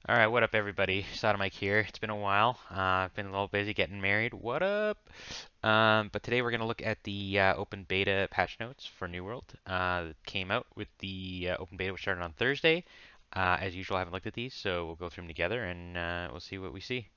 All right, what up, everybody? Sodomike here. It's been a while. I've been a little busy getting married. What up? But today we're going to look at the open beta patch notes for New World. That came out with the open beta, which started on Thursday. As usual, I haven't looked at these, so we'll go through them together and we'll see what we see.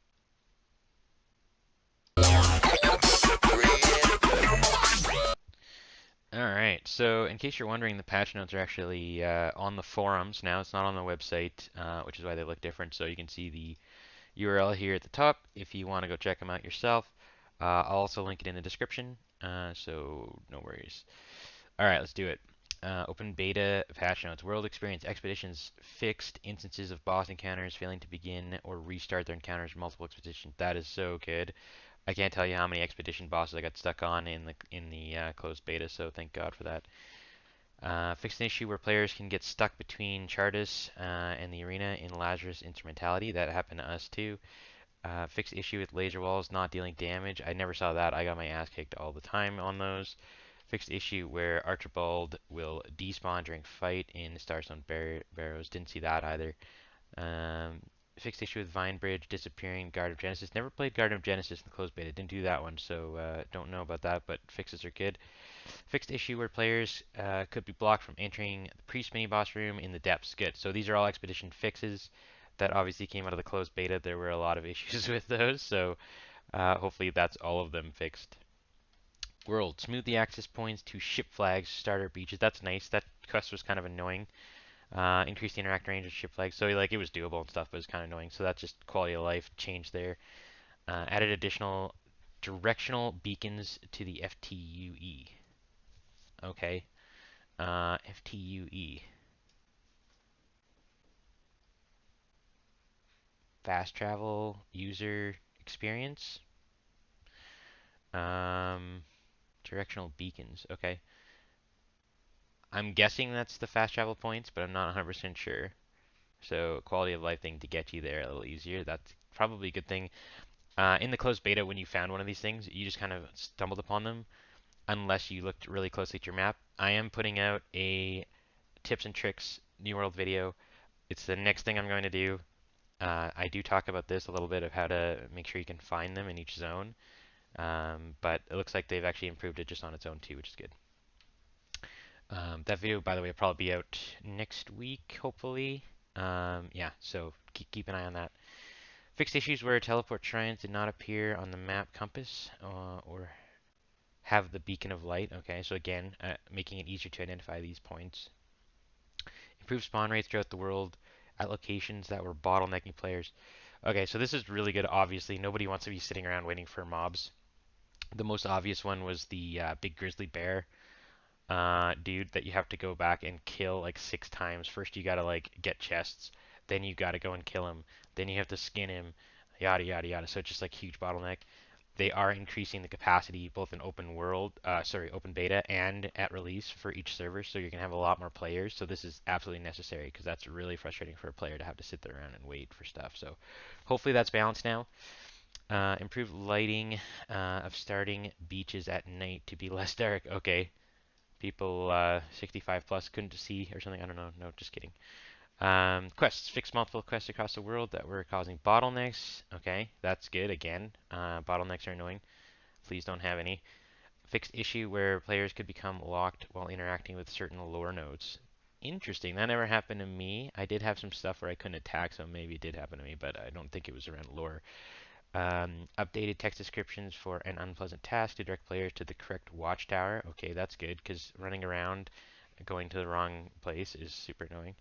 All right, so in case you're wondering, the patch notes are actually on the forums now. It's not on the website, which is why they look different. So you can see the URL here at the top if you want to go check them out yourself. I'll also link it in the description, so no worries. All right, let's do it. Open beta patch notes. World experience expeditions fixed instances of boss encounters failing to begin or restart their encounters multiple expeditions. That is so good. I can't tell you how many expedition bosses I got stuck on in the closed beta, so thank God for that. Fixed an issue where players can get stuck between Chartis and the arena in Lazarus Instrumentality. That happened to us too. Fixed issue with laser walls not dealing damage. I never saw that. I got my ass kicked all the time on those. Fixed issue where Archibald will despawn during fight in Starstone Barrows. Didn't see that either. Um, Fixed issue with Vine Bridge disappearing. Guard of Genesis. Never played Guard of Genesis in the closed beta. Didn't do that one, so don't know about that, but fixes are good. Fixed issue where players could be blocked from entering the Priest mini boss room in the depths. Good. So these are all expedition fixes that obviously came out of the closed beta. There were a lot of issues with those, so hopefully that's all of them fixed. World. Smooth the access points to ship flags, starter beaches. That's nice. That quest was kind of annoying. Increase the interact range of ship flags. So like it was doable and stuff, but it was kind of annoying. So that's just quality of life change there. Added additional directional beacons to the FTUE. Okay. FTUE. Fast travel user experience. Um, Directional beacons. Okay. I'm guessing that's the fast travel points, but I'm not 100% sure. So quality of life thing to get you there a little easier. That's probably a good thing. In the closed beta, when you found one of these things, you just kind of stumbled upon them unless you looked really closely at your map. I am putting out a tips and tricks New World video. It's the next thing I'm going to do. I do talk about this a little bit of how to make sure you can find them in each zone, but it looks like they've actually improved it just on its own too, which is good. That video, by the way, will probably be out next week, hopefully. Yeah, so keep an eye on that. Fixed issues where teleport shrines did not appear on the map compass or have the beacon of light. Okay, so again, making it easier to identify these points. Improved spawn rates throughout the world at locations that were bottlenecking players. Okay, so this is really good. Obviously, nobody wants to be sitting around waiting for mobs. The most obvious one was the big grizzly bear dude that you have to go back and kill like 6 times. First, you gotta like get chests, then you gotta go and kill him, then you have to skin him, yada yada yada. So it's just like huge bottleneck. They are increasing the capacity both in open beta and at release for each server, so you can have a lot more players. So this is absolutely necessary because that's really frustrating for a player to have to sit there around and wait for stuff. So hopefully that's balanced now. Improved lighting of starting beaches at night to be less dark. Okay, people 65 plus couldn't see or something. I don't know. No, just kidding. Quests. Fix multiple quests across the world that were causing bottlenecks. Okay, that's good. Again, bottlenecks are annoying. Please don't have any. Fixed issue where players could become locked while interacting with certain lore nodes. Interesting. That never happened to me. I did have some stuff where I couldn't attack, so maybe it did happen to me, but I don't think it was around lore. Updated text descriptions for an unpleasant task to direct players to the correct watchtower. Okay, that's good because running around going to the wrong place is super annoying.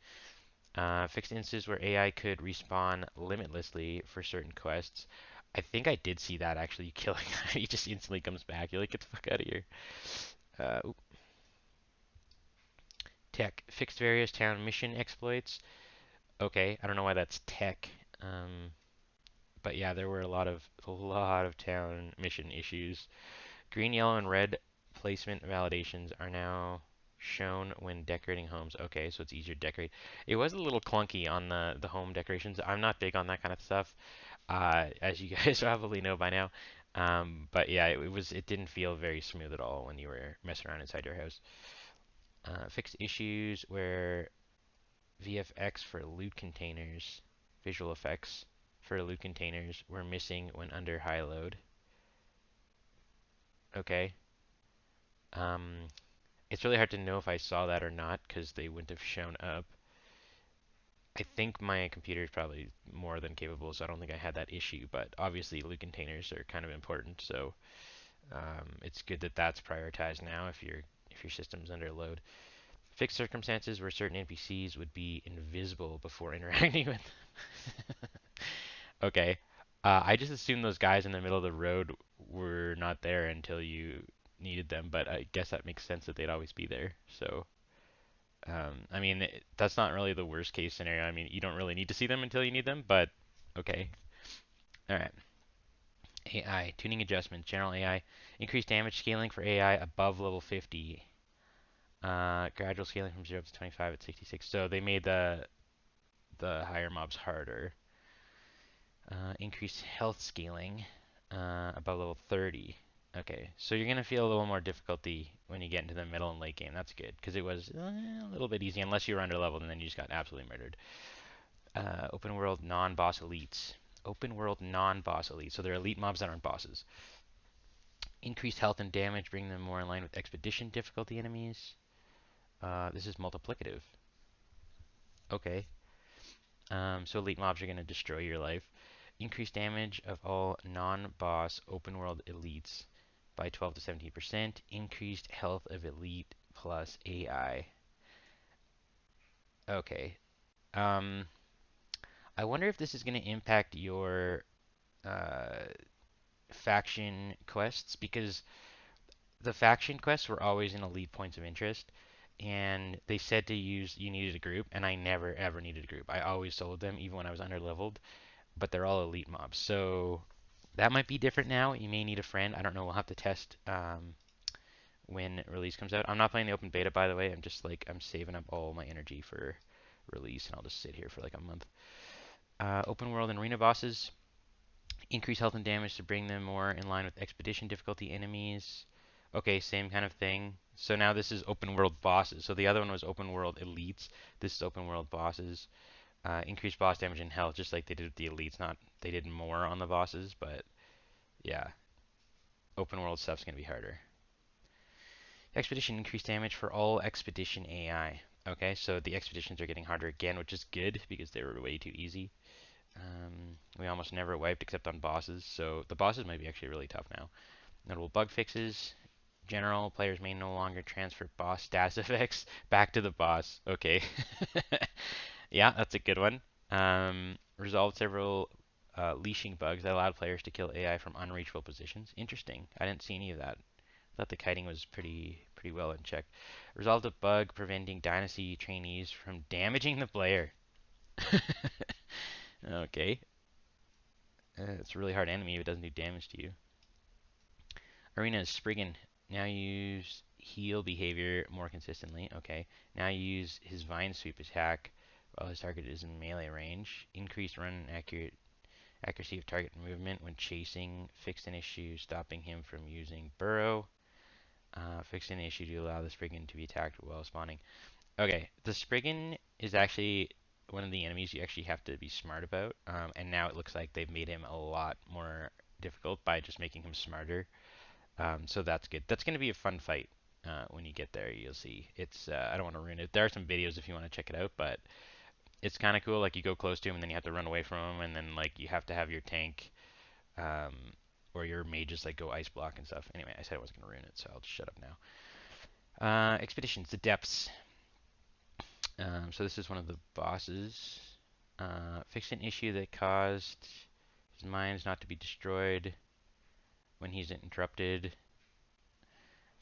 Fixed instances where AI could respawn limitlessly for certain quests. I think I did see that actually. You kill a guy, he just instantly comes back. You're like, get the fuck out of here. Uh, Tech. Fixed various town mission exploits. Okay, I don't know why that's tech. But yeah, there were a lot of town mission issues. Green, yellow, and red placement validations are now shown when decorating homes. Okay, so it's easier to decorate. It was a little clunky on the home decorations. I'm not big on that kind of stuff, as you guys probably know by now. But yeah, it didn't feel very smooth at all when you were messing around inside your house. Fixed issues where VFX for loot containers. visual effects for loot containers were missing when under high load. Okay. Um, it's really hard to know if I saw that or not because they wouldn't have shown up. I think my computer is probably more than capable, so I don't think I had that issue. But obviously, loot containers are kind of important, so it's good that that's prioritized now if your system's under load. Fixed circumstances where certain NPCs would be invisible before interacting with them. Okay. I just assumed those guys in the middle of the road were not there until you needed them, but I guess that makes sense that they'd always be there. So, I mean, that's not really the worst case scenario. I mean, you don't really need to see them until you need them, but okay. All right. AI, tuning adjustments, general AI, increased damage scaling for AI above level 50. Gradual scaling from 0 to 25 at 66. So they made the higher mobs harder. Increased health scaling above level 30. Okay, so you're gonna feel a little more difficulty when you get into the middle and late game. That's good because it was a little bit easy unless you were under leveled and then you just got absolutely murdered. Open world non-boss elites. Open world non-boss elites. So they're elite mobs that aren't bosses. Increased health and damage, bring them more in line with expedition difficulty enemies. This is multiplicative. Okay. So elite mobs are going to destroy your life. Increased damage of all non-boss open world elites by 12 to 17%. Increased health of elite plus AI. Okay. Um, I wonder if this is going to impact your uh, faction quests because the faction quests were always in elite points of interest, and they said to use you needed a group, and I never ever needed a group. I always sold them even when I was under leveled, but they're all elite mobs. So that might be different now. You may need a friend. I don't know. We'll have to test when release comes out. I'm not playing the open beta, by the way. I'm saving up all my energy for release, and I'll just sit here for like a month. Open world and arena bosses increase health and damage to bring them more in line with expedition difficulty enemies. Okay, same kind of thing. So now this is open world bosses. So the other one was open world elites. This is open world bosses. Increased boss damage and health, just like they did with the elites. Not they did more on the bosses, but yeah, open world stuff's gonna be harder. Expedition increased damage for all expedition AI. Okay, so the expeditions are getting harder again, which is good because they were way too easy. We almost never wiped except on bosses, so the bosses might be actually really tough now. Notable bug fixes. General, players may no longer transfer boss status effects back to the boss. Okay. Yeah, that's a good one. Resolved several leashing bugs that allowed players to kill AI from unreachable positions. Interesting. I didn't see any of that. I thought the kiting was pretty well in check. Resolved a bug preventing Dynasty trainees from damaging the player. Okay. It's a really hard enemy if it doesn't do damage to you. Arena is Spriggan. Now use heal behavior more consistently. Okay. Now use his vine sweep attack while his target is in melee range. Increased run accuracy of target movement when chasing. Fixed an issue stopping him from using burrow. Fixed an issue to allow the Spriggan to be attacked while spawning. Okay, the Spriggan is actually one of the enemies you actually have to be smart about. And now it looks like they've made him a lot more difficult by just making him smarter. So that's good. That's going to be a fun fight when you get there. You'll see. I don't want to ruin it. There are some videos if you want to check it out, but it's kind of cool. Like you go close to him and then you have to run away from him, and then like you have to have your tank um, or your mages like go ice block and stuff. Anyway, I said I wasn't going to ruin it, so I'll just shut up now. Expeditions, the depths. So this is one of the bosses. Fixed an issue that caused his mines not to be destroyed when he's interrupted.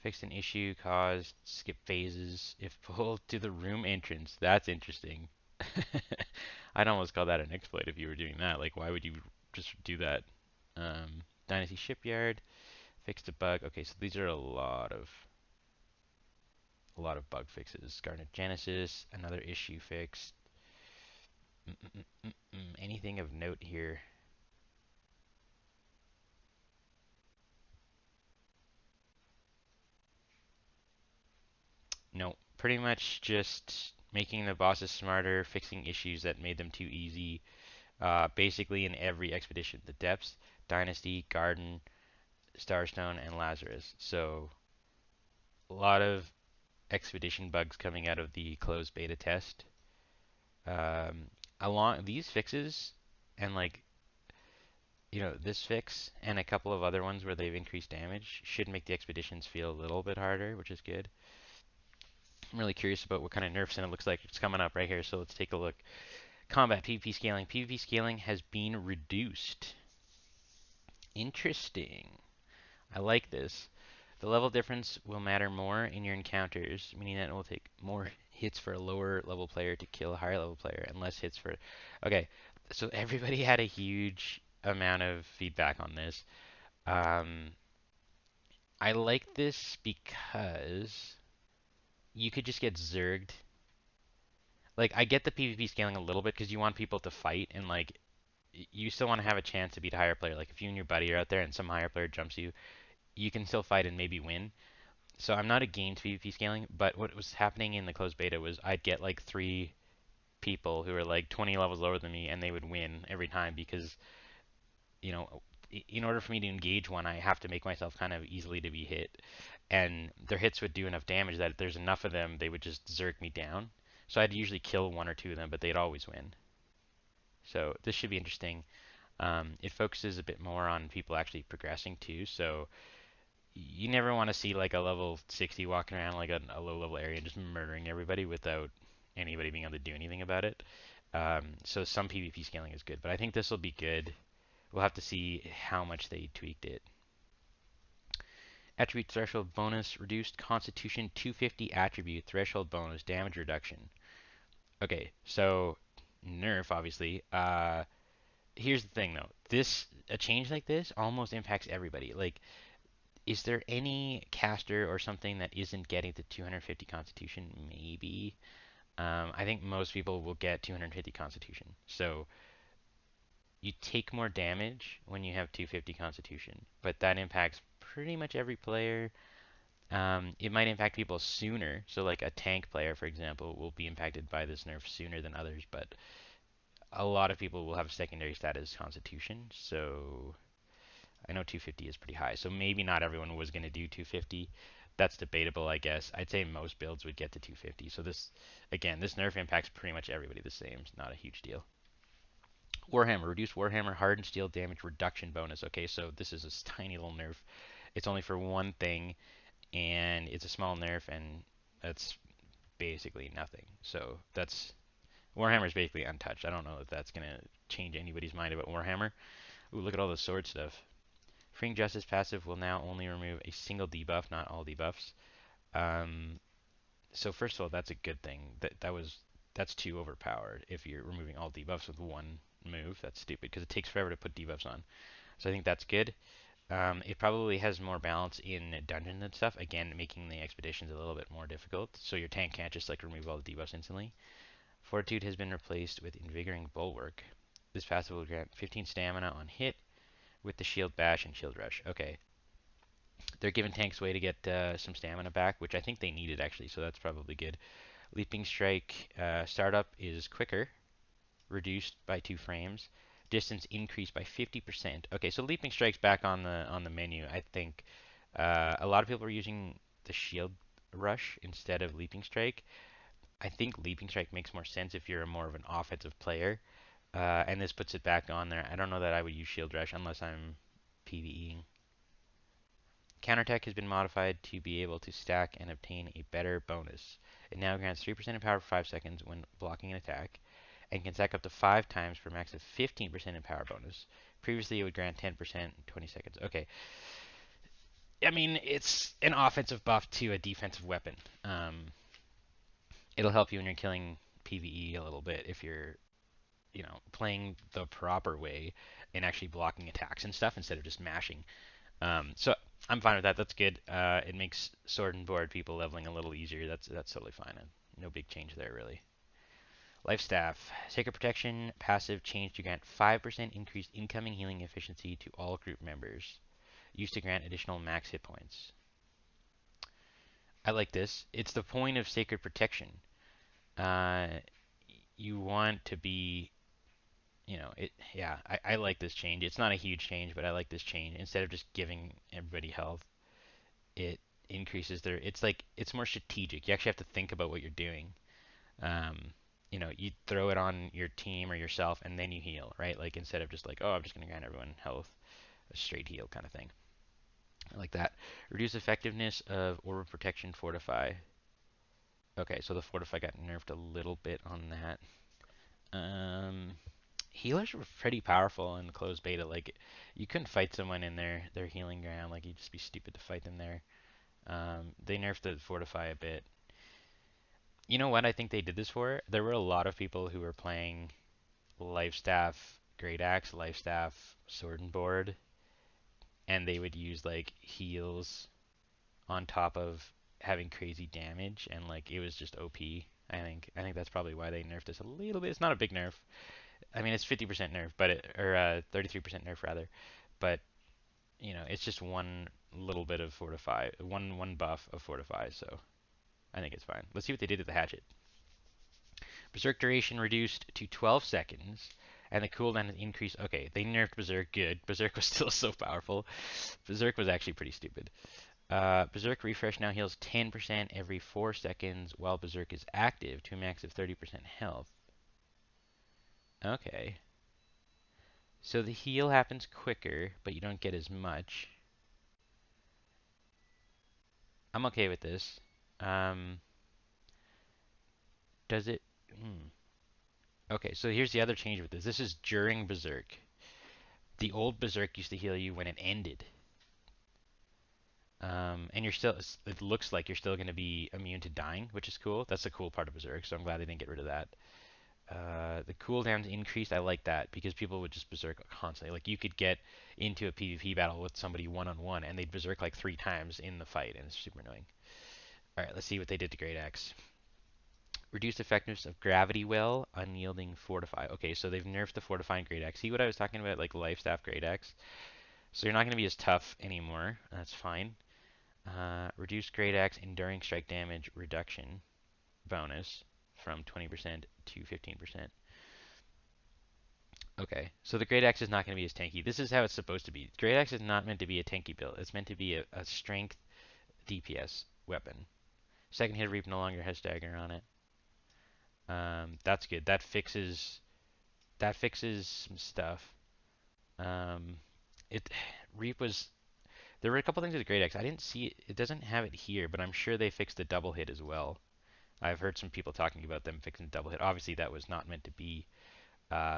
Fixed an issue caused skip phases if pulled to the room entrance. That's interesting. I'd almost call that an exploit if you were doing that. Like, why would you just do that? Dynasty Shipyard fixed a bug. Okay, so these are a lot of bug fixes. Garnet Genesis, another issue fixed. Anything of note here? No, pretty much just making the bosses smarter, fixing issues that made them too easy. basically in every expedition: the Depths, Dynasty, Garden, Starstone, and Lazarus. So a lot of expedition bugs coming out of the closed beta test. Um, along these fixes and like this fix and a couple of other ones where they've increased damage should make the expeditions feel a little bit harder, which is good. I'm really curious about what kind of nerfs and it looks like it's coming up right here, so let's take a look. Combat PvP scaling. PvP scaling has been reduced. Interesting. I like this. The level difference will matter more in your encounters, meaning that it will take more hits for a lower level player to kill a higher level player, and less hits for. Okay, so everybody had a huge amount of feedback on this. Um, I like this because you could just get zerged. Like, I get the PvP scaling a little bit because you want people to fight, and like, you still want to have a chance to beat a higher player. Like, if you and your buddy are out there and some higher player jumps you, you can still fight and maybe win. So I'm not against PvP scaling, but what was happening in the closed beta was I'd get like three people who were like 20 levels lower than me, and they would win every time because, you know, in order for me to engage one, I have to make myself kind of easily to be hit. And their hits would do enough damage that if there's enough of them, they would just zerk me down. So I'd usually kill one or two of them, but they'd always win. So this should be interesting. It focuses a bit more on people actually progressing too. So you never want to see like a level 60 walking around like a low level area and just murdering everybody without anybody being able to do anything about it. So some PvP scaling is good, but I think this will be good. We'll have to see how much they tweaked it. Attribute threshold bonus reduced Constitution 250 attribute threshold bonus damage reduction. Okay, so nerf obviously. Here's the thing though. This a change like this almost impacts everybody. Like, is there any caster or something that isn't getting the 250 Constitution? Maybe. I think most people will get 250 Constitution. So you take more damage when you have 250 Constitution, but that impacts pretty much every player. It might impact people sooner. So like a tank player, for example, will be impacted by this nerf sooner than others, but a lot of people will have secondary status Constitution. So I know 250 is pretty high, so maybe not everyone was going to do 250. That's debatable, I guess. I'd say most builds would get to 250. So this, again, this nerf impacts pretty much everybody the same. It's not a huge deal. Warhammer, reduce Warhammer hardened steel damage reduction bonus. Okay, so this is a tiny little nerf. It's only for one thing, and it's a small nerf, and that's basically nothing. So that's Warhammer is basically untouched. I don't know if that's gonna change anybody's mind about Warhammer. Ooh, look at all the sword stuff. Freeing Justice passive will now only remove a single debuff, not all debuffs. Um, so first of all, that's a good thing. That's too overpowered. If you're removing all debuffs with one move, that's stupid because it takes forever to put debuffs on. So I think that's good. It probably has more balance in dungeons and stuff. Again, making the expeditions a little bit more difficult. So your tank can't just like remove all the debuffs instantly. Fortitude has been replaced with Invigorating Bulwark. This passive will grant 15 stamina on hit with the Shield Bash and Shield Rush. Okay, they're giving tanks a way to get some stamina back, which I think they needed actually, so that's probably good. Leaping Strike startup is quicker, reduced by 2 frames. Distance increased by 50%. Okay, so Leaping Strike's back on the menu. I think a lot of people are using the Shield Rush instead of Leaping Strike. I think Leaping Strike makes more sense if you're more of an offensive player, and this puts it back on there. I don't know that I would use Shield Rush unless I'm PvEing. Counterattack has been modified to be able to stack and obtain a better bonus. It now grants 3% in power for 5 seconds when blocking an attack, and can stack up to 5 times for a max of 15% in power bonus. Previously, it would grant 10% in 20 seconds. Okay. I mean, it's an offensive buff to a defensive weapon. It'll help you when you're killing PvE a little bit if you're, playing the proper way and actually blocking attacks and stuff instead of just mashing. So I'm fine with that. That's good. It makes sword and board people leveling a little easier. That's totally fine. No big change there really. Life Staff. Sacred Protection passive change to grant 5% increased incoming healing efficiency to all group members. Used to grant additional max hit points. I like this. It's the point of Sacred Protection. Uh, you want to be, yeah, I like this change. It's not a huge change, but I like this change. Instead of just giving everybody health, it increases their, it's like, it's more strategic. You actually have to think about what you're doing. Um, you throw it on your team or yourself and then you heal, right? Like instead of just like, oh, I'm just going to grant everyone health, a straight heal kind of thing. I like that. Reduce effectiveness of Orb of Protection Fortify. Okay, so the Fortify got nerfed a little bit on that. Um, Healers were pretty powerful in the closed beta. Like, you couldn't fight someone in their healing ground. Like, you'd just be stupid to fight them there. They nerfed the Fortify a bit. You know what I think they did this for? There were a lot of people who were playing Life Staff, Great Axe, Life Staff, Sword and Board, and they would use like heals on top of having crazy damage, and like it was just OP. I think that's probably why they nerfed this a little bit. It's not a big nerf. I mean, it's 50% nerf, but 33% nerf rather. But it's just one little bit of fortify, one buff of fortify. So I think it's fine. Let's see what they did to the hatchet. Berserk duration reduced to 12 seconds, and the cooldown increased. Okay, they nerfed Berserk. Good. Berserk was still so powerful. Berserk was actually pretty stupid. Berserk refresh now heals 10% every 4 seconds while Berserk is active to a max of 30% health. Okay. So the heal happens quicker, but you don't get as much. I'm okay with this. Um, does it? Hmm. Okay, so here's the other change with this. This is during Berserk. The old Berserk used to heal you when it ended. And you're still, it looks like you're still going to be immune to dying, which is cool. That's the cool part of Berserk, so I'm glad they didn't get rid of that. The cooldowns increased. I like that because people would just berserk constantly. Like you could get into a PvP battle with somebody one on one, and they'd berserk like 3 times in the fight, and it's super annoying. All right, let's see what they did to Great Axe. Reduced effectiveness of Gravity Well, Unyielding Fortify. Okay, so they've nerfed the Fortifying Great Axe. See what I was talking about, like Life Staff Great Axe? So you're not going to be as tough anymore. That's fine. Reduced Great Axe Enduring Strike Damage Reduction bonus from 20% to 15%. Okay, so the Great Axe is not going to be as tanky. This is how it's supposed to be. Great Axe is not meant to be a tanky build. It's meant to be a strength DPS weapon. Second hit reap no longer has dagger on it. That's good. That fixes some stuff. Um, it reap was there were a couple things with Great Axe. I didn't see it. It doesn't have it here, but I'm sure they fixed the double hit as well. I've heard some people talking about them fixing double hit. Obviously, that was not meant to be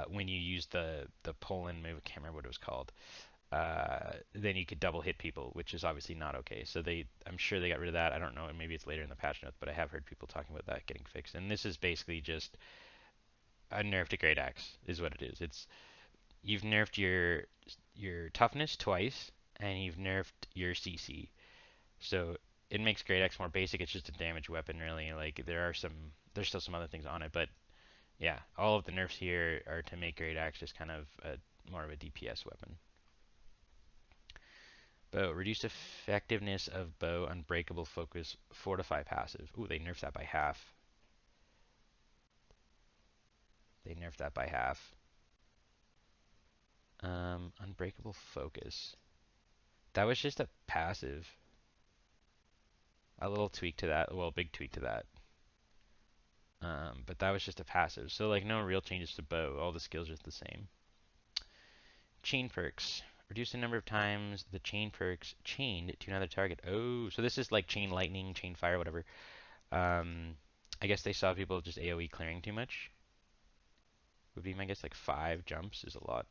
when you use the pull in move. I can't remember what it was called. Then you could double hit people, which is obviously not okay. So I'm sure they got rid of that. I don't know, maybe it's later in the patch notes, but I have heard people talking about that getting fixed. And this is basically just a nerf to Great Axe, is what it is. You've nerfed your toughness twice, and you've nerfed your CC. So it makes Great Axe more basic. It's just a damage weapon, really. Like there's still some other things on it, but yeah, all of the nerfs here are to make Great Axe just kind of more of a DPS weapon. Bow. Reduced effectiveness of bow, unbreakable focus, fortify passive. Ooh, they nerfed that by half. They nerfed that by half. Unbreakable focus. That was just a passive. A little tweak to that. Well, big tweak to that. But that was just a passive. So like no real changes to bow. All the skills are the same. Chain perks. Reduce the number of times the chain perks chained to another target. Oh, so this is like chain lightning, chain fire, whatever. I guess they saw people just AoE clearing too much. Would be my guess. Like 5 jumps is a lot.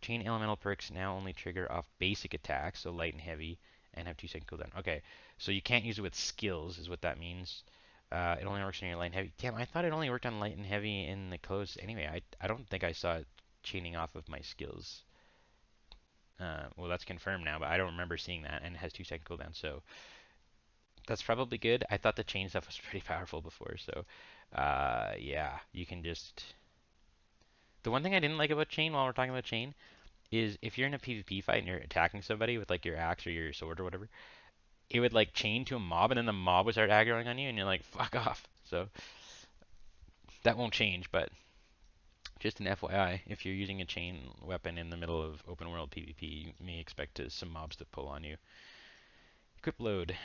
Chain elemental perks now only trigger off basic attacks, so light and heavy, and have 2-second cooldown. Okay, so you can't use it with skills, is what that means. It only works on your light and heavy. Damn, I thought it only worked on light and heavy in the close. Anyway, I don't think I saw it chaining off of my skills. Well, that's confirmed now, but I don't remember seeing that, and it has 2-second cooldown, so that's probably good. I thought the chain stuff was pretty powerful before, so yeah, you can just. The one thing I didn't like about chain, while we're talking about chain, is if you're in a PvP fight and you're attacking somebody with like your axe or your sword or whatever, it would like chain to a mob and then the mob would start aggroing on you and you're like, fuck off. So that won't change, but Just an FYI, if you're using a chain weapon in the middle of open world PvP, you may expect some mobs to pull on you. Equip load.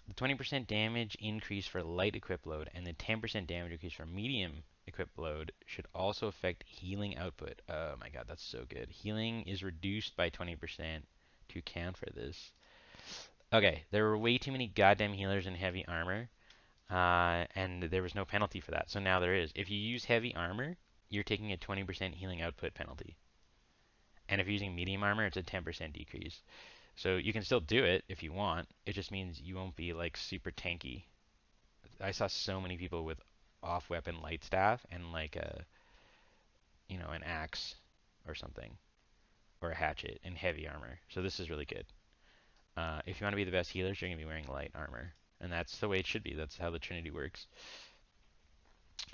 The 20% damage increase for light equip load and the 10% damage increase for medium equip load should also affect healing output. Oh my god, that's so good. Healing is reduced by 20% to account for this. Okay, there were way too many goddamn healers in heavy armor, and there was no penalty for that. So now there is. If you use heavy armor, you're taking a 20% healing output penalty. And if you're using medium armor, it's a 10% decrease. So you can still do it if you want. It just means you won't be like super tanky. I saw so many people with off weapon light staff and like a an axe or something or a hatchet in heavy armor. So this is really good. If you want to be the best healers, you're gonna be wearing light armor, and that's the way it should be. That's how the Trinity works.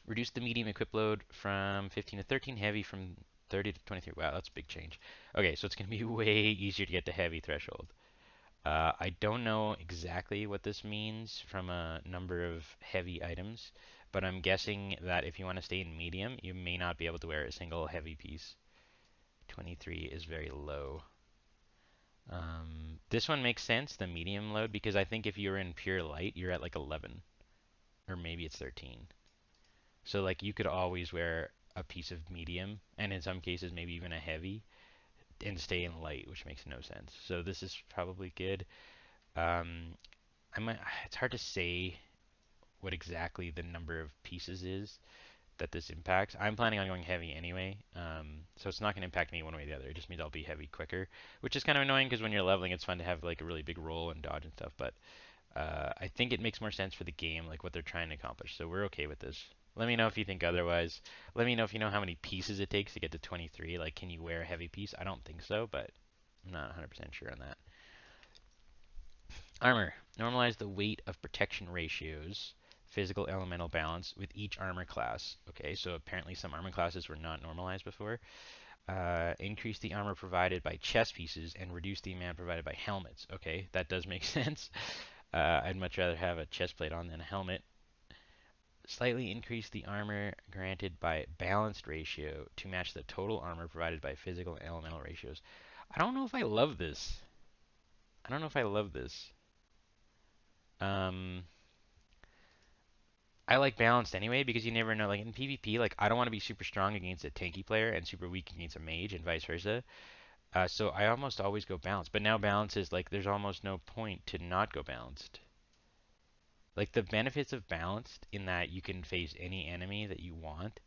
Reduce the medium equip load from 15 to 13, heavy from 30 to 23. Wow, that's a big change. Okay, so it's gonna be way easier to get to heavy threshold. I don't know exactly what this means from a number of heavy items, but I'm guessing that if you want to stay in medium, you may not be able to wear a single heavy piece. 23 is very low. This one makes sense, the medium load, because I think if you're in pure light, you're at like 11, or maybe it's 13. So like you could always wear a piece of medium, and in some cases maybe even a heavy, and stay in light, which makes no sense. So this is probably good. Um, it's hard to say what exactly the number of pieces is that this impacts. I'm planning on going heavy anyway, so it's not going to impact me one way or the other. It just means I'll be heavy quicker, which is kind of annoying because when you're leveling, it's fun to have like a really big roll and dodge and stuff. But I think it makes more sense for the game, like what they're trying to accomplish. So we're okay with this. Let me know if you think otherwise. Let me know if you know how many pieces it takes to get to 23. Like, can you wear a heavy piece? I don't think so, but I'm not 100% sure on that. Armor. Normalize the weight of protection ratios, physical elemental balance with each armor class. Okay, so apparently some armor classes were not normalized before. Increase the armor provided by chest pieces and reduce the amount provided by helmets. Okay, that does make sense. I'd much rather have a chest plate on than a helmet. Slightly increase the armor granted by balanced ratio to match the total armor provided by physical and elemental ratios. I don't know if I love this. I don't know if I love this. Um, I like balanced anyway because you never know. Like in PvP, like I don't want to be super strong against a tanky player and super weak against a mage and vice versa. So I almost always go balanced. But now balance is like there's almost no point to not go balanced. Like the benefits of balanced in that you can face any enemy that you want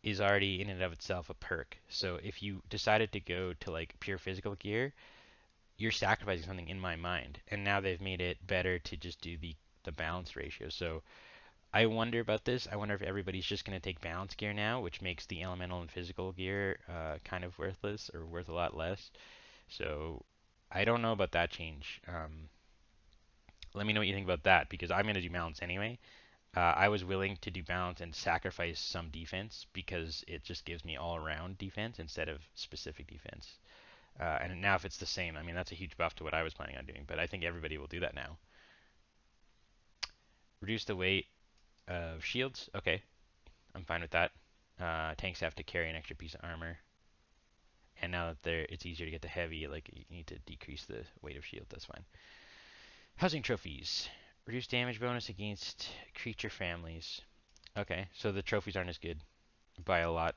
is already in and of itself a perk. So if you decided to go to like pure physical gear, you're sacrificing something in my mind. And now they've made it better to just do the balance ratio. So I wonder about this. I wonder if everybody's just going to take balance gear now, which makes the elemental and physical gear kind of worthless or worth a lot less. So I don't know about that change. Let me know what you think about that because I'm going to do balance anyway. I was willing to do balance and sacrifice some defense because it just gives me all around defense instead of specific defense. And now if it's the same, I mean, that's a huge buff to what I was planning on doing, but I think everybody will do that now. Reduce the weight of shields. Okay, I'm fine with that. Tanks have to carry an extra piece of armor. And now that it's easier to get to heavy, like you need to decrease the weight of shield. That's fine. Housing trophies. Reduce damage bonus against creature families. Okay, so the trophies aren't as good by a lot,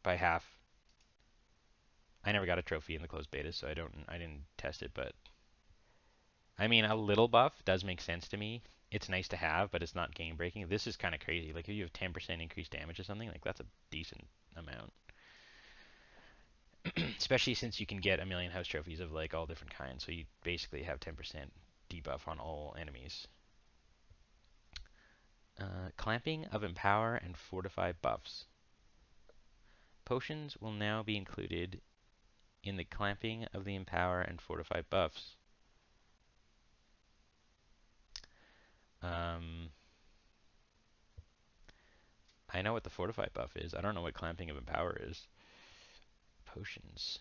by half. I never got a trophy in the closed beta, so I didn't test it, but I mean a little buff does make sense to me. It's nice to have, but it's not game breaking. This is kind of crazy. Like if you have 10% increased damage or something, like that's a decent amount. Especially since you can get a million house trophies of like all different kinds, so you basically have 10% debuff on all enemies. Clamping of empower and fortify buffs. Potions will now be included in the clamping of the empower and fortify buffs. Um, I know what the fortify buff is. I don't know what clamping of empower is. Potions.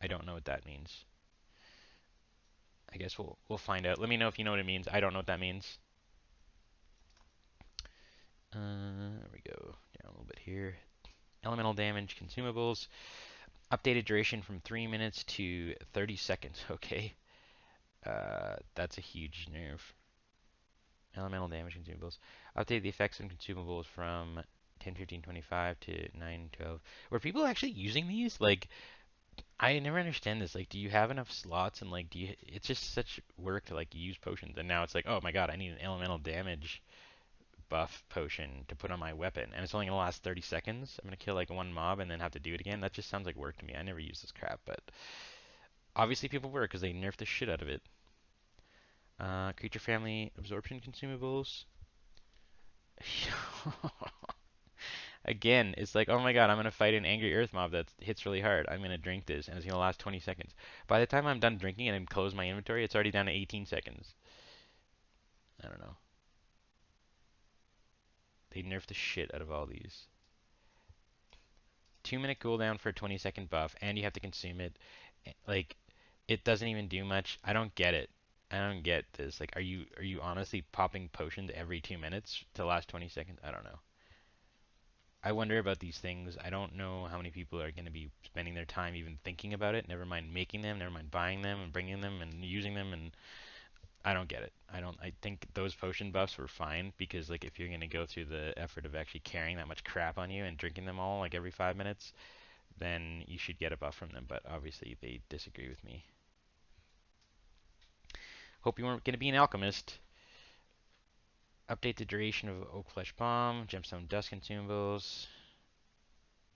I don't know what that means. I guess we'll find out. Let me know if you know what it means. I don't know what that means. There we go. Down a little bit here. Elemental damage consumables. Updated duration from 3 minutes to 30 seconds. Okay. That's a huge nerf. Elemental damage consumables. Update the effects and consumables from 10, 15, 25 to 9, 12. Were people actually using these? Like, I never understand this. Like, do you have enough slots and like, do you? It's just such work to like use potions, and now it's like, oh my god, I need an elemental damage buff potion to put on my weapon, and it's only gonna last 30 seconds. I'm gonna kill like one mob and then have to do it again. That just sounds like work to me. I never use this crap, but obviously people were because they nerfed the shit out of it. Creature family absorption consumables. Again, it's like, oh my god, I'm gonna fight an angry earth mob that hits really hard. I'm gonna drink this, and it's gonna last 20 seconds. By the time I'm done drinking and I close my inventory, it's already down to 18 seconds. I don't know. They nerfed the shit out of all these. 2 minute cooldown for a 20-second buff, and you have to consume it. Like, it doesn't even do much. I don't get it. I don't get this. Like, are you honestly popping potions every 2 minutes to last 20 seconds? I don't know. I wonder about these things. I don't know how many people are going to be spending their time even thinking about it. Never mind making them, never mind buying them and bringing them and using them. And I don't get it. I don't. I think those potion buffs were fine because like if you're going to go through the effort of actually carrying that much crap on you and drinking them all like every 5 minutes, then you should get a buff from them. But obviously they disagree with me. Hope you weren't going to be an alchemist. Update the duration of Oak Flesh Bomb, Gemstone Dust Consumables.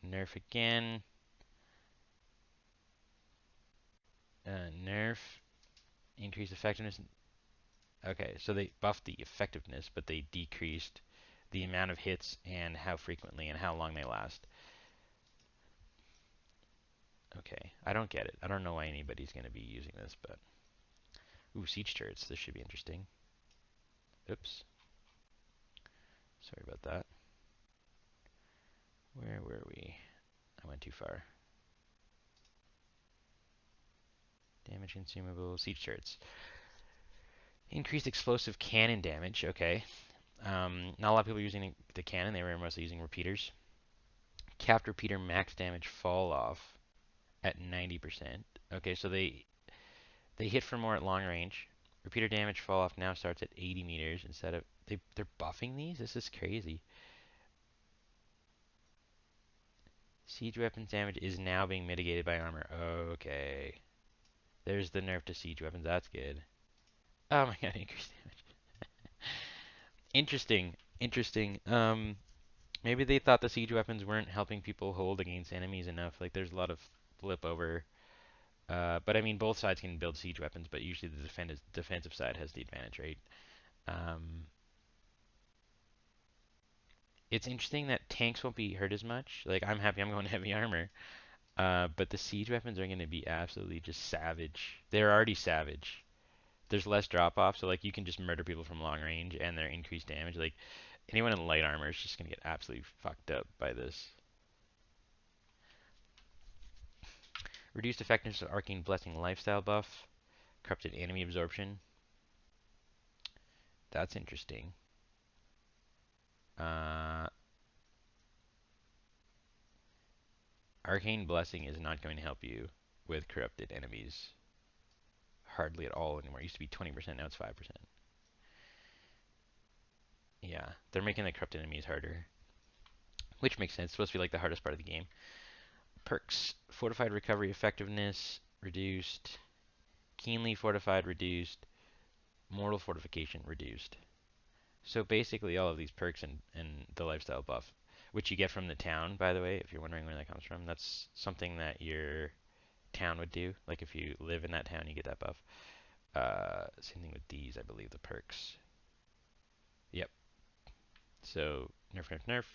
Nerf again. Nerf. Increase effectiveness. Okay, so they buffed the effectiveness, but they decreased the amount of hits and how frequently and how long they last. Okay, I don't get it. I don't know why anybody's going to be using this, but... Ooh, siege turrets. This should be interesting. Oops. Sorry about that. Where were we? I went too far. Damage consumable. Siege turrets. Increased explosive cannon damage. Okay. Not a lot of people using the cannon. They were mostly using repeaters. Capped repeater max damage fall off at 90%. Okay, so they hit for more at long range. Repeater damage fall off now starts at 80 meters instead of they're buffing these. This is crazy. Siege weapons damage is now being mitigated by armor. Okay, there's the nerf to siege weapons. That's good. Oh my god, increased damage. Interesting, interesting. Maybe they thought the siege weapons weren't helping people hold against enemies enough. Like there's a lot of flip over. But I mean, both sides can build siege weapons, but usually the defensive side has the advantage, right? Um, it's interesting that tanks won't be hurt as much. Like I'm happy I'm going heavy armor. But the siege weapons are going to be absolutely just savage. They're already savage. There's less drop off, so like you can just murder people from long range and their increased damage. Like anyone in light armor is just going to get absolutely fucked up by this. Reduced effectiveness of Arcane Blessing lifestyle buff. Corrupted enemy absorption. That's interesting. Uh, Arcane Blessing is not going to help you with corrupted enemies hardly at all anymore. It used to be 20%, now it's 5%. Yeah, they're making the corrupted enemies harder, which makes sense. It's supposed to be like the hardest part of the game. Perks: Fortified Recovery Effectiveness reduced, Keenly Fortified reduced, Mortal Fortification reduced. So basically, all of these perks and the lifestyle buff, which you get from the town, by the way, if you're wondering where that comes from, that's something that your town would do. Like if you live in that town, you get that buff. Same thing with these, I believe, the perks. Yep. So nerf, nerf, nerf.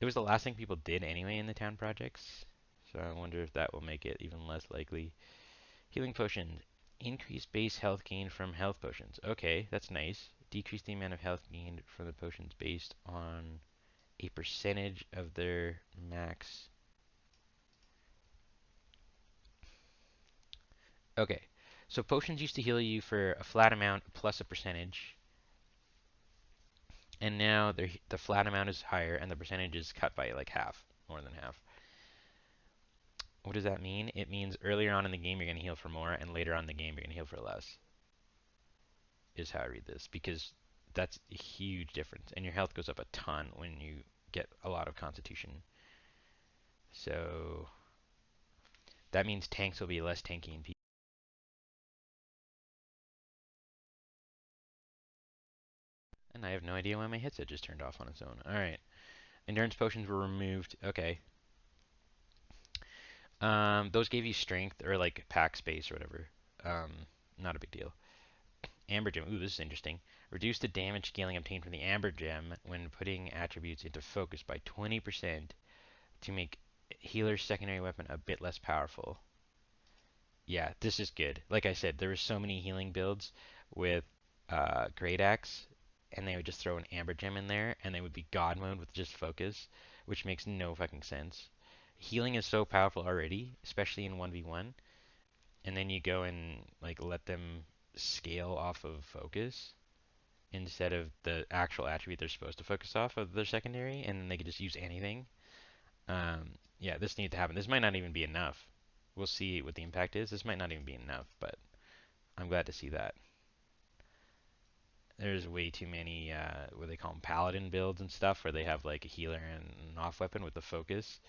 It was the last thing people did anyway in the town projects. So I wonder if that will make it even less likely. Healing potions. Increase base health gain from health potions. Okay, that's nice. Decrease the amount of health gained from the potions based on a percentage of their max. Okay, so potions used to heal you for a flat amount plus a percentage. And now the flat amount is higher and the percentage is cut by like half, more than half. What does that mean? It means earlier on in the game you're going to heal for more, and later on in the game you're going to heal for less, is how I read this. Because that's a huge difference, and your health goes up a ton when you get a lot of constitution. So that means tanks will be less tanky in PvP. And I have no idea why my headset just turned off on its own. Alright. Endurance potions were removed. Okay. Those gave you strength or like pack space or whatever. Um, Not a big deal. Amber gem. Ooh, this is interesting. Reduce the damage scaling obtained from the amber gem when putting attributes into focus by 20% to make healer's secondary weapon a bit less powerful. Yeah, this is good. Like I said, there were so many healing builds with Great Axe, and they would just throw an Amber Gem in there, and they would be God mode with just focus, which makes no fucking sense. Healing is so powerful already, especially in 1v1, and then you go and like let them scale off of focus instead of the actual attribute they're supposed to focus off of their secondary, and then they could just use anything. Yeah, this needs to happen. This might not even be enough. We'll see what the impact is. This might not even be enough, but I'm glad to see that. There's way too many, what they call them, paladin builds and stuff, where they have like a healer and an off weapon with the focus,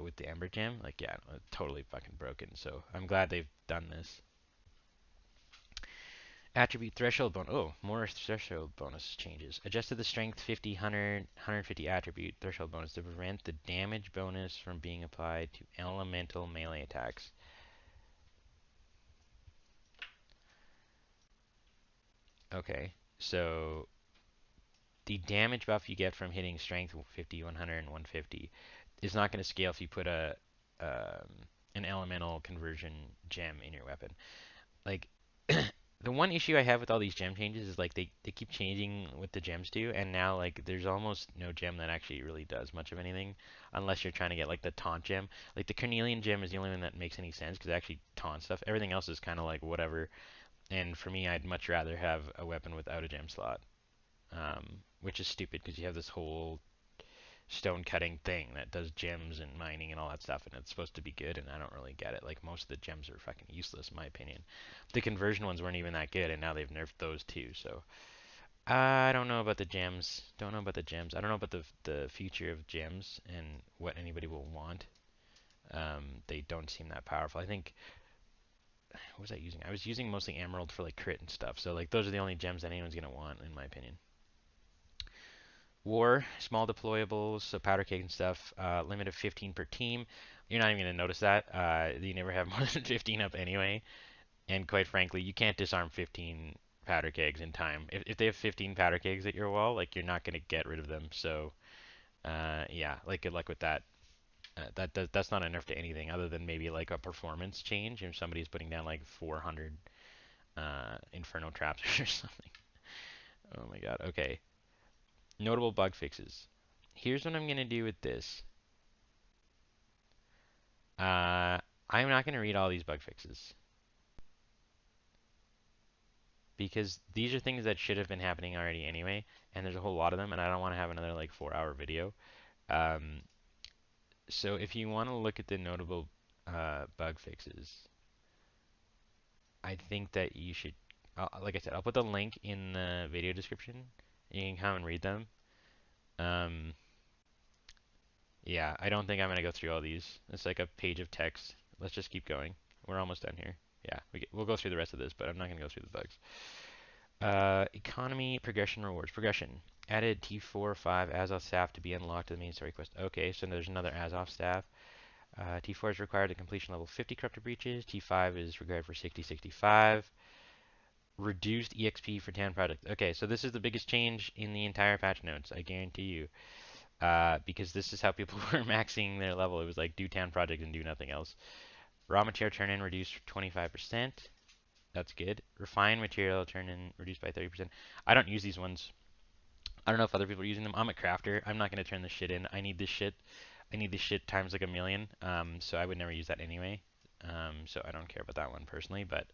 with the Ember Gem. Like, yeah, totally fucking broken. So I'm glad they've done this. Attribute threshold bonus. Oh, more threshold bonus changes. Adjusted the strength 50, 100, 150 attribute threshold bonus to prevent the damage bonus from being applied to elemental melee attacks. Okay, so the damage buff you get from hitting strength 50, 100, and 150 is not going to scale if you put a an elemental conversion gem in your weapon. Like the one issue I have with all these gem changes is like they keep changing what the gems do, and now like there's almost no gem that actually really does much of anything, unless you're trying to get like the taunt gem. Like the Carnelian gem is the only one that makes any sense because it actually taunt stuff. Everything else is kind of like whatever. And for me, I'd much rather have a weapon without a gem slot, which is stupid because you have this whole stone cutting thing that does gems and mining and all that stuff, and it's supposed to be good, and I don't really get it. Like most of the gems are fucking useless in my opinion. The conversion ones weren't even that good, and now they've nerfed those too. So I don't know about the gems. Don't know about the gems. I don't know about the future of gems and what anybody will want. They don't seem that powerful. I think what was I using? I was using mostly emerald for like crit and stuff. So like those are the only gems that anyone's gonna want in my opinion. War, small deployables, so powder keg and stuff, limit of 15 per team. You're not even going to notice that. You never have more than 15 up anyway. And quite frankly, you can't disarm 15 powder kegs in time. If they have 15 powder kegs at your wall, like you're not going to get rid of them. So, yeah, like good luck with that. That's not enough to anything other than maybe like a performance change if somebody's putting down like 400 inferno traps or something. Oh my god. Okay. Notable bug fixes. Here's what I'm going to do with this. I'm not going to read all these bug fixes because these are things that should have been happening already anyway, and there's a whole lot of them, and I don't want to have another like 4 hour video. Um, so if you want to look at the notable bug fixes, I think that you should, like I said, I'll put the link in the video description. You can come and read them. Um, yeah, I don't think I'm going to go through all these. It's like a page of text. Let's just keep going. We're almost done here. Yeah, we'll go through the rest of this, but I'm not going to go through the bugs. Economy, progression, rewards. Progression. Added T4, 5 Azov staff to be unlocked to the main story quest. Okay, so there's another Azov staff. T4 is required at completion level 50 corrupted breaches. T5 is required for 60, 65. Reduced EXP for 10 projects. Okay, so this is the biggest change in the entire patch notes, I guarantee you. Because this is how people were maxing their level. It was like do 10 projects and do nothing else. Raw material turn in reduced 25%. That's good. Refined material turn in reduced by 30%. I don't use these ones. I don't know if other people are using them. I'm a crafter. I'm not going to turn this shit in. I need this shit. I need this shit times like a million. So I would never use that anyway. So I don't care about that one personally. But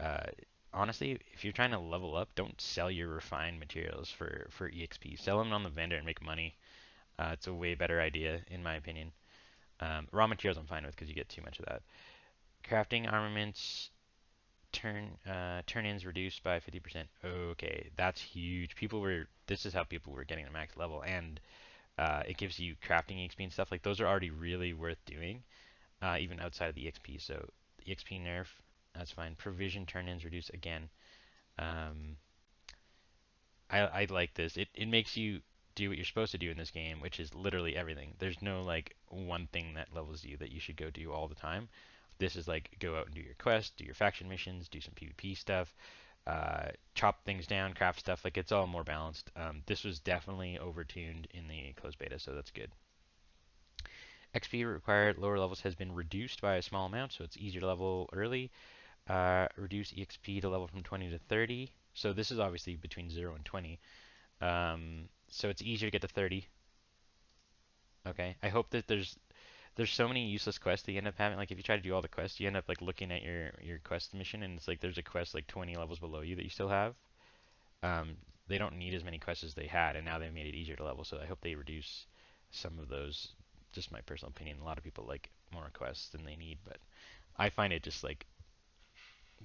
uh, honestly, if you're trying to level up, don't sell your refined materials for EXP. Sell them on the vendor and make money. It's a way better idea, in my opinion. Raw materials I'm fine with because you get too much of that. Crafting armaments turn-ins reduced by 50%. Okay, that's huge. This is how people were getting the max level, and it gives you crafting EXP and stuff. Like those are already really worth doing, even outside of the EXP. So EXP nerf, that's fine. Provision turn-ins reduced again. Um, I like this. It makes you do what you're supposed to do in this game, which is literally everything. There's no like one thing that levels you that you should go do all the time. This is like go out and do your quest, do your faction missions, do some PvP stuff, chop things down, craft stuff. Like it's all more balanced. This was definitely overtuned in the closed beta, so that's good. XP required at lower levels has been reduced by a small amount, so it's easier to level early. Reduce EXP to level from 20 to 30. So this is obviously between 0 and 20. So it's easier to get to 30. Okay. I hope that there's so many useless quests that you end up having. Like if you try to do all the quests, you end up like looking at your quest mission, and it's like there's a quest like 20 levels below you that you still have. Um, they don't need as many quests as they had, and now they've made it easier to level. So I hope they reduce some of those. Just my personal opinion. A lot of people like more quests than they need, but I find it just like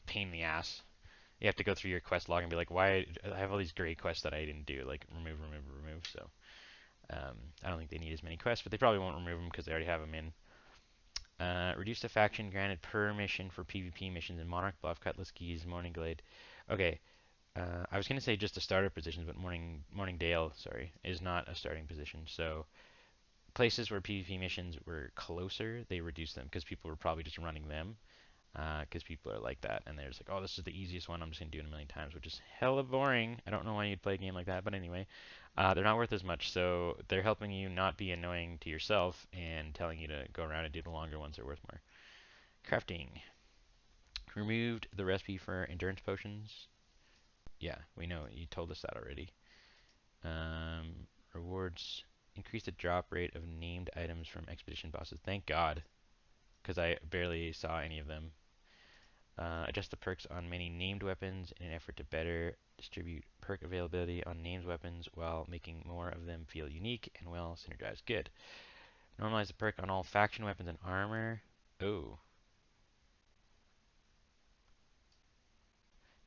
pain in the ass. You have to go through your quest log and be like, why I have all these great quests that I didn't do, like remove, remove, remove. So I don't think they need as many quests, but they probably won't remove them because they already have them in. Reduce the faction granted per mission for PvP missions in Monarch, Bluff, Cutlass Keys, Morning Glade. Okay, I was gonna say just a starter position, but Morningdale, sorry, is not a starting position. So places where PvP missions were closer, they reduced them because people were probably just running them. Because people are like that, and they're just like, oh, this is the easiest one. I'm just gonna do it a million times, which is hella boring. I don't know why you'd play a game like that, but anyway, they're not worth as much. So they're helping you not be annoying to yourself and telling you to go around and do the longer ones that are worth more. Crafting. Removed the recipe for endurance potions. Yeah, we know. You told us that already. Rewards. Increase the drop rate of named items from expedition bosses. Thank God, because I barely saw any of them. Adjust the perks on many named weapons in an effort to better distribute perk availability on named weapons while making more of them feel unique and well synergized. Good. Normalize the perk on all faction weapons and armor. Oh.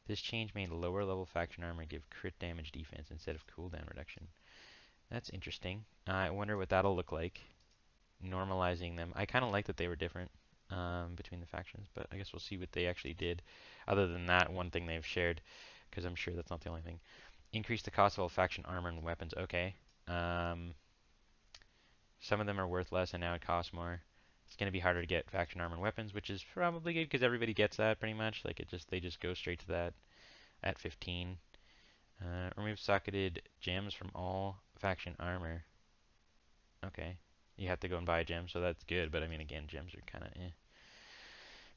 This change made lower level faction armor give crit damage defense instead of cooldown reduction. That's interesting. I wonder what that'll look like. Normalizing them. I kind of like that they were different between the factions, but I guess we'll see what they actually did. Other than that, one thing they've shared, because I'm sure that's not the only thing. Increase the cost of all faction armor and weapons. Okay. Um, some of them are worth less, and now it costs more. It's going to be harder to get faction armor and weapons, which is probably good because everybody gets that pretty much. Like they just go straight to that at 15. Remove socketed gems from all faction armor. Okay. You have to go and buy a gem, so that's good. But I mean, again, gems are kind of eh.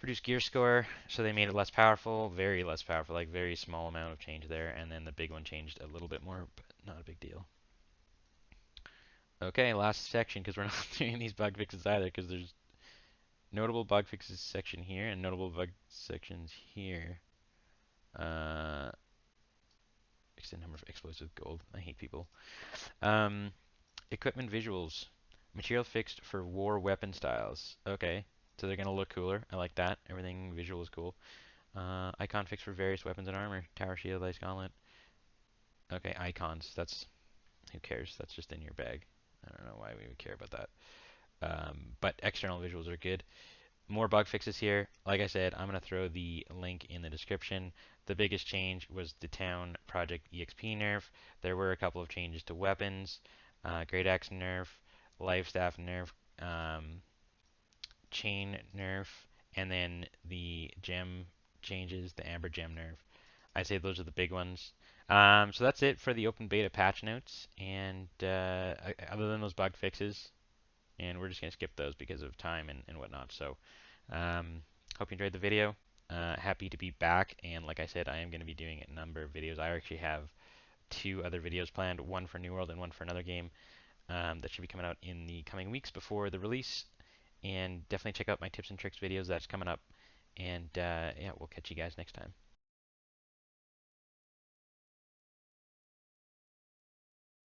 Reduce gear score, so they made it less powerful, very less powerful, like very small amount of change there, and then the big one changed a little bit more, but not a big deal. Okay, last section, because we're not doing these bug fixes either, because there's notable bug fixes section here and notable bug sections here. Uh, extend number of explosive gold. I hate people. Um, equipment visuals. Material fixed for war weapon styles. Okay, so they're gonna look cooler. I like that. Everything visual is cool. Icon fixed for various weapons and armor. Tower shield, ice gauntlet. Okay, icons. That's who cares? That's just in your bag. I don't know why we would care about that. But external visuals are good. More bug fixes here. Like I said, I'm going to throw the link in the description. The biggest change was the Town Project EXP nerf. There were a couple of changes to weapons. Great Axe nerf, Life Staff nerf, Chain nerf, and then the gem changes, the Amber Gem nerf. I say those are the big ones. So that's it for the open beta patch notes. And other than those bug fixes, and we're just going to skip those because of time and whatnot. So hope you enjoyed the video. Happy to be back, and like I said, I am going to be doing a number of videos. I actually have two other videos planned, one for New World and one for another game that should be coming out in the coming weeks before the release. And definitely check out my tips and tricks videos that's coming up. And yeah, we'll catch you guys next time.